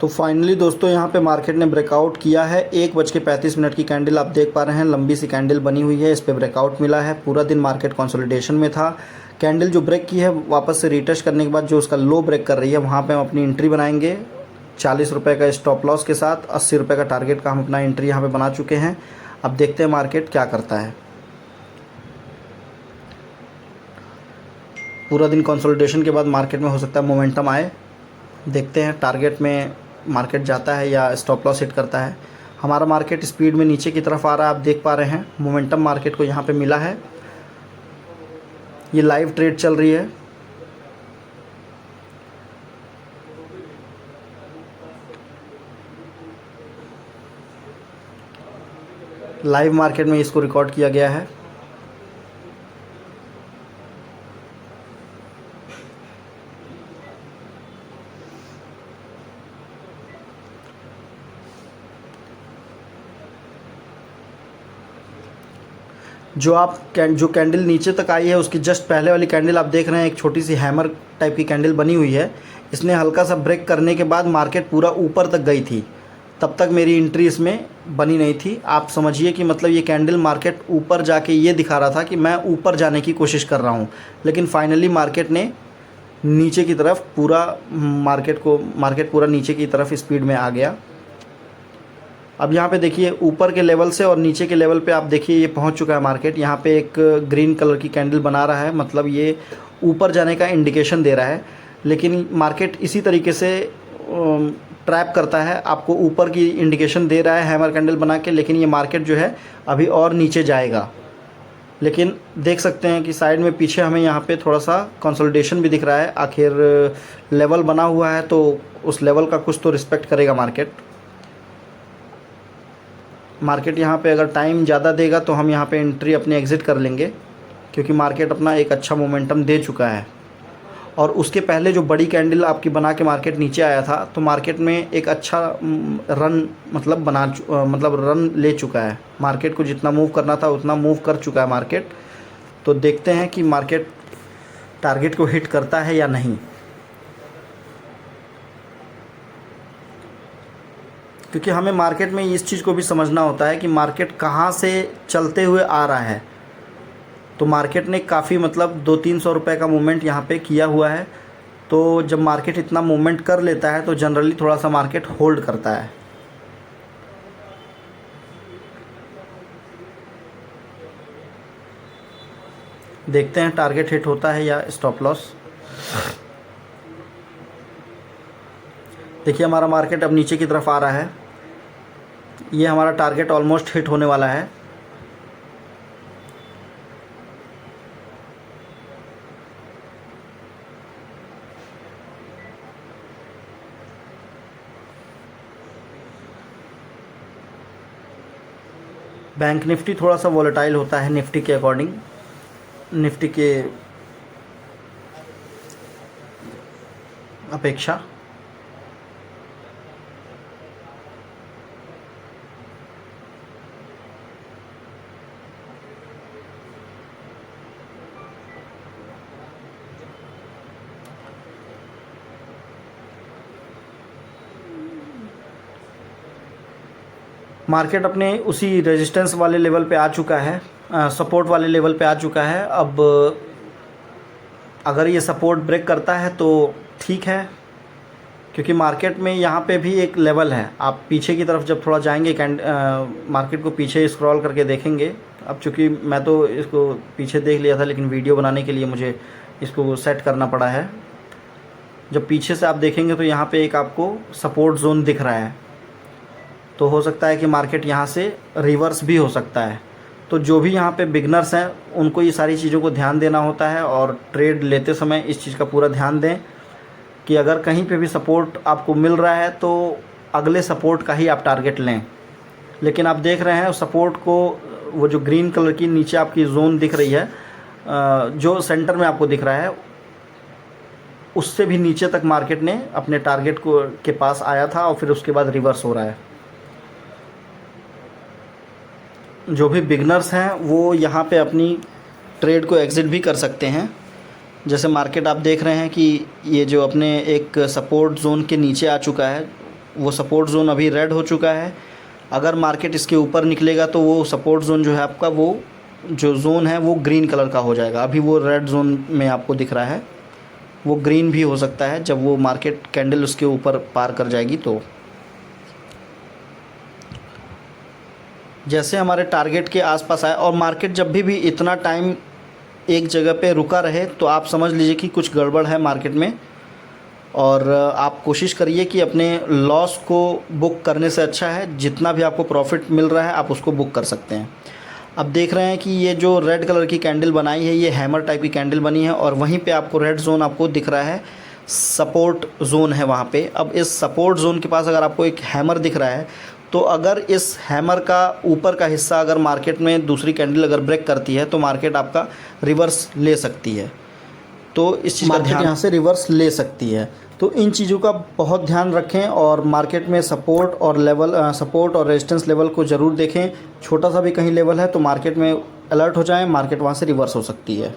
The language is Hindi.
तो फाइनली दोस्तों यहाँ पे मार्केट ने ब्रेकआउट किया है। 1:35 की कैंडल आप देख पा रहे हैं, लंबी सी कैंडल बनी हुई है, इस पे ब्रेकआउट मिला है। पूरा दिन मार्केट कंसोलिडेशन में था। कैंडल जो ब्रेक की है वापस से रिटेस्ट करने के बाद जो उसका लो ब्रेक कर रही है वहाँ पे हम अपनी एंट्री बनाएंगे 40 रुपये का स्टॉप लॉस के साथ। 80 रुपये का टारगेट का हम अपना एंट्री यहाँ पे बना चुके हैं। अब देखते हैं मार्केट क्या करता है। पूरा दिन कंसोलिडेशन के बाद मार्केट में हो सकता है मोमेंटम आए। देखते हैं टारगेट में मार्केट जाता है या स्टॉप लॉस हिट करता है। हमारा मार्केट स्पीड में नीचे की तरफ आ रहा है, आप देख पा रहे हैं। मोमेंटम मार्केट को यहाँ पे मिला है। ये लाइव ट्रेड चल रही है। लाइव मार्केट में इसको रिकॉर्ड किया गया है। जो कैंडल नीचे तक आई है उसकी जस्ट पहले वाली कैंडल आप देख रहे हैं, एक छोटी सी हैमर टाइप की कैंडल बनी हुई है। इसने हल्का सा ब्रेक करने के बाद मार्केट पूरा ऊपर तक गई थी। तब तक मेरी एंट्री इसमें बनी नहीं थी। आप समझिए कि मतलब ये कैंडल मार्केट ऊपर जाके ये दिखा रहा था कि मैं ऊपर जाने की कोशिश कर रहा हूँ, लेकिन फाइनली मार्केट ने नीचे की तरफ मार्केट पूरा नीचे की तरफ स्पीड में आ गया। अब यहाँ पे देखिए ऊपर के लेवल से और नीचे के लेवल पे आप देखिए ये पहुँच चुका है मार्केट। यहाँ पे एक ग्रीन कलर की कैंडल बना रहा है, मतलब ये ऊपर जाने का इंडिकेशन दे रहा है। लेकिन मार्केट इसी तरीके से ट्रैप करता है, आपको ऊपर की इंडिकेशन दे रहा है हैमर कैंडल बना के, लेकिन ये मार्केट जो है अभी और नीचे जाएगा। लेकिन देख सकते हैं कि साइड में पीछे हमें यहाँ पे थोड़ा सा कंसोलिडेशन भी दिख रहा है। आखिर लेवल बना हुआ है तो उस लेवल का कुछ तो रिस्पेक्ट करेगा मार्केट यहाँ पे अगर टाइम ज़्यादा देगा तो हम यहाँ पे एंट्री अपनी एग्ज़िट कर लेंगे, क्योंकि मार्केट अपना एक अच्छा मोमेंटम दे चुका है। और उसके पहले जो बड़ी कैंडल आपकी बना के मार्केट नीचे आया था तो मार्केट में एक अच्छा रन रन ले चुका है। मार्केट को जितना मूव करना था उतना मूव कर चुका है मार्केट। तो देखते हैं कि मार्केट टारगेट को हिट करता है या नहीं, क्योंकि हमें मार्केट में इस चीज़ को भी समझना होता है कि मार्केट कहाँ से चलते हुए आ रहा है। तो मार्केट ने काफ़ी 200-300 रुपये का मूवमेंट यहाँ पे किया हुआ है। तो जब मार्केट इतना मूवमेंट कर लेता है तो जनरली थोड़ा सा मार्केट होल्ड करता है। देखते हैं टारगेट हिट होता है या स्टॉप लॉस। देखिए हमारा मार्केट अब नीचे की तरफ आ रहा है। ये हमारा टारगेट ऑलमोस्ट हिट होने वाला है। बैंक निफ्टी थोड़ा सा वॉलेटाइल होता है निफ्टी के अकॉर्डिंग, निफ्टी के अपेक्षा। मार्केट अपने उसी रेजिस्टेंस वाले लेवल पे आ चुका है, सपोर्ट वाले लेवल पे आ चुका है। अब अगर ये सपोर्ट ब्रेक करता है तो ठीक है, क्योंकि मार्केट में यहाँ पे भी एक लेवल है। आप पीछे की तरफ जब थोड़ा जाएंगे मार्केट को पीछे स्क्रॉल करके देखेंगे। अब चूँकि मैं तो इसको पीछे देख लिया था, लेकिन वीडियो बनाने के लिए मुझे इसको सेट करना पड़ा है। जब पीछे से आप देखेंगे तो यहाँ पे एक आपको सपोर्ट जोन दिख रहा है। तो हो सकता है कि मार्केट यहाँ से रिवर्स भी हो सकता है। तो जो भी यहाँ पे बिगनर्स हैं उनको ये सारी चीज़ों को ध्यान देना होता है, और ट्रेड लेते समय इस चीज़ का पूरा ध्यान दें कि अगर कहीं पे भी सपोर्ट आपको मिल रहा है तो अगले सपोर्ट का ही आप टारगेट लें। लेकिन आप देख रहे हैं सपोर्ट को, वो जो ग्रीन कलर की नीचे आपकी जोन दिख रही है, जो सेंटर में आपको दिख रहा है, उससे भी नीचे तक मार्केट ने अपने टारगेट के पास आया था और फिर उसके बाद रिवर्स हो रहा है। जो भी बिगनर्स हैं वो यहाँ पे अपनी ट्रेड को एग्ज़िट भी कर सकते हैं। जैसे मार्केट आप देख रहे हैं कि ये जो अपने एक सपोर्ट जोन के नीचे आ चुका है, वो सपोर्ट ज़ोन अभी रेड हो चुका है। अगर मार्केट इसके ऊपर निकलेगा तो वो सपोर्ट ज़ोन जो है आपका, वो जो ज़ोन है वो ग्रीन कलर का हो जाएगा। अभी वो रेड ज़ोन में आपको दिख रहा है, वो ग्रीन भी हो सकता है जब वो मार्केट कैंडल उसके ऊपर पार कर जाएगी। तो जैसे हमारे टारगेट के आसपास आए और मार्केट जब भी इतना टाइम एक जगह पे रुका रहे तो आप समझ लीजिए कि कुछ गड़बड़ है मार्केट में। और आप कोशिश करिए कि अपने लॉस को बुक करने से अच्छा है जितना भी आपको प्रॉफिट मिल रहा है आप उसको बुक कर सकते हैं। अब देख रहे हैं कि ये जो रेड कलर की कैंडल बनाई है ये हैमर टाइप की कैंडल बनी है और वहीं पे आपको रेड जोन आपको दिख रहा है, सपोर्ट जोन है वहाँ पे। अब इस सपोर्ट जोन के पास अगर आपको एक हैमर दिख रहा है तो अगर इस हैमर का ऊपर का हिस्सा अगर मार्केट में दूसरी कैंडल अगर ब्रेक करती है तो मार्केट आपका रिवर्स ले सकती है। तो इस चीज़ का ध्यान, यहाँ से रिवर्स ले सकती है। तो इन चीज़ों का बहुत ध्यान रखें और मार्केट में सपोर्ट और रेजिस्टेंस लेवल को ज़रूर देखें। छोटा सा भी कहीं लेवल है तो मार्केट में अलर्ट हो जाएं, मार्केट वहाँ से रिवर्स हो सकती है।